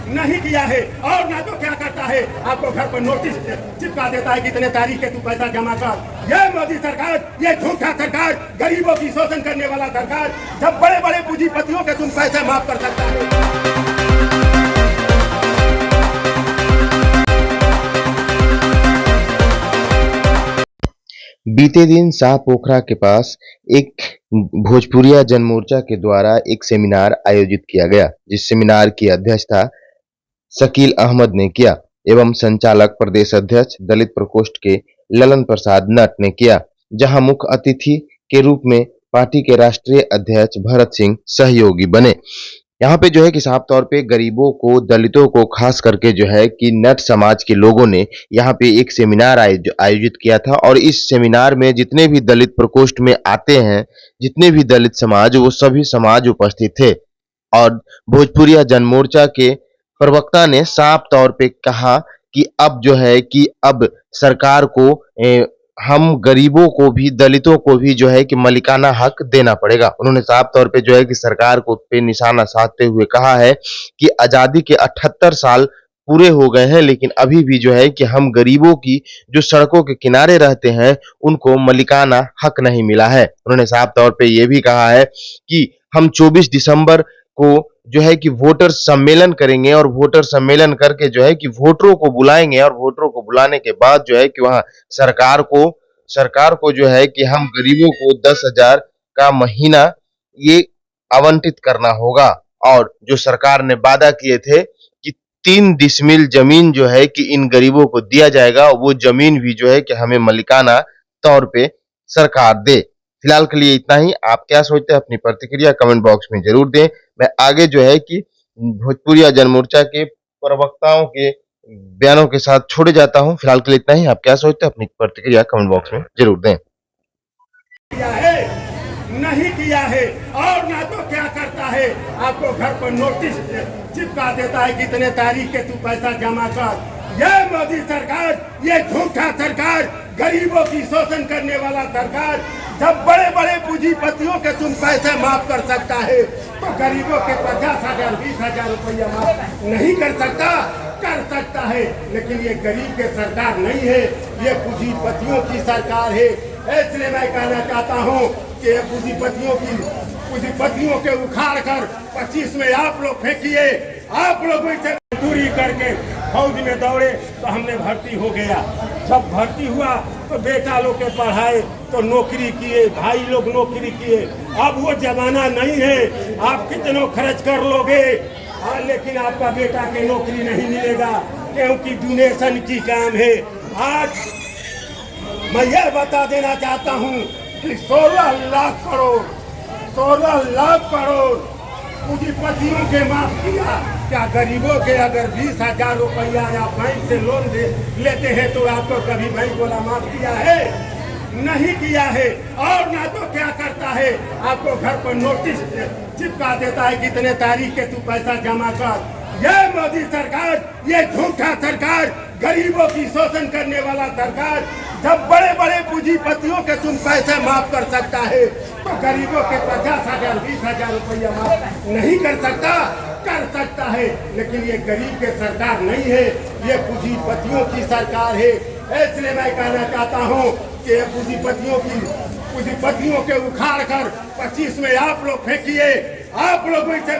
नहीं किया है। और ना तो क्या करता है, आपको घर पर नोटिस चिपका देता है कि इतने तारीख के तू पैसा जमा कर। ये मोदी सरकार, ये झूठा सरकार, गरीबों की शोषण करने वाला सरकार, जब बड़े बड़े पूंजीपतियों के तुम पैसे माफ कर सकता है। बीते दिन शाहपोखरा के पास एक भोजपुरिया जनमोर्चा के द्वारा एक सेमिनार आयोजित किया गया, जिस सेमिनार की अध्यक्षता शकील अहमद ने किया एवं संचालक प्रदेश अध्यक्ष दलित प्रकोष्ठ के ललन प्रसाद नट ने किया, जहां मुख्य अतिथि के रूप में पार्टी के राष्ट्रीय अध्यक्ष भरत सिंह सहयोगी बने। यहाँ पे जो है कि साफ तौर पे गरीबों को, दलितों को खास करके जो है कि नट समाज के लोगों ने यहाँ पे एक सेमिनार आयोजित किया था और इस सेमिनार में जितने भी दलित प्रकोष्ठ में आते हैं, जितने भी दलित समाज, वो सभी समाज उपस्थित थे। और भोजपुरिया जनमोर्चा के प्रवक्ता ने साफ तौर पे कहा कि अब जो है कि अब सरकार को हम गरीबों को भी, दलितों को भी जो है कि मलिकाना हक देना पड़ेगा। उन्होंने साफ तौर पे जो है कि सरकार को पे निशाना साधते हुए कहा है कि आजादी के 78 साल पूरे हो गए हैं, लेकिन अभी भी जो है कि हम गरीबों की जो सड़कों के किनारे रहते हैं, उनको मलिकाना हक नहीं मिला है। उन्होंने साफ तौर पे ये भी कहा है कि हम 24 दिसंबर को जो है कि वोटर सम्मेलन करेंगे और वोटर सम्मेलन करके जो है कि वोटरों को बुलाएंगे और वोटरों को बुलाने के बाद जो है कि वहां सरकार को जो है कि हम गरीबों को 10,000 का महीना ये आवंटित करना होगा। और जो सरकार ने वादा किए थे कि 3 डिसमिल जमीन जो है कि इन गरीबों को दिया जाएगा, वो जमीन भी जो है कि हमें मलिकाना तौर पे सरकार दे। फिलहाल के लिए इतना ही। आप क्या सोचते हैं, अपनी प्रतिक्रिया कमेंट बॉक्स में जरूर दें। मैं आगे जो है कि भोजपुरिया जनमोर्चा के प्रवक्ताओं के बयानों के साथ छोड़े जाता हूं। फिलहाल के लिए इतना ही। आप क्या सोचते हैं, अपनी प्रतिक्रिया कमेंट बॉक्स में जरूर दें। किया है, नहीं किया है। और ना तो क्या करता है, आपको घर पर नोटिस चिपका देता है कि इतने तारीख के तू पैसा जमा कर। ये मोदी सरकार, ये झूठा सरकार, गरीबों की शोषण करने वाला सरकार, जब बड़े बड़े पूंजीपतियों के तुम पैसे माफ कर सकता है, तो गरीबों के 50,000 20,000 रुपया माफ नहीं कर सकता। कर सकता है, लेकिन ये गरीब के सरकार नहीं है, ये पूंजीपतियों की सरकार है। इसलिए मैं कहना चाहता हूँ कि पूंजीपतियों के उखाड़ कर 25 में आप लोग फेंकिए। आप लोग इसे दूरी करके फौज में दौड़े तो हमने भर्ती हो गया। जब भर्ती हुआ तो बेटा लोग के पढ़ाए तो नौकरी किए, भाई लोग नौकरी किए। अब वो जमाना नहीं है, आप कितनों खर्च कर लोगे, लेकिन आपका बेटा के नौकरी नहीं मिलेगा, क्योंकि डोनेशन की काम है। आज मैं यह बता देना चाहता हूँ कि 16 लाख करोड़ पूंजीपतियों के माफ किया। क्या गरीबों के अगर 20,000 रुपया या बैंक से लोन लेते हैं तो आपको कभी बैंक वाला माफ किया है? नहीं किया है। और ना तो क्या करता है, आपको घर पर नोटिस चिपका देता है कि इतने तारीख के तू पैसा जमा कर। ये मोदी सरकार, ये झूठा सरकार, गरीबों की शोषण करने वाला सरकार, जब बड़े बड़े पूंजीपतियों के तुम पैसे माफ कर सकता है, तो गरीबों के 50,000 20,000 रुपया माफ नहीं कर सकता। कर सकता है, लेकिन ये गरीब के सरकार नहीं है, ये पूंजीपतियों की सरकार है। इसलिए मैं कहना चाहता हूँ कि पूंजीपतियों के उखाड़ कर 25 में आप लोग फेंकिए। आप लोग इसे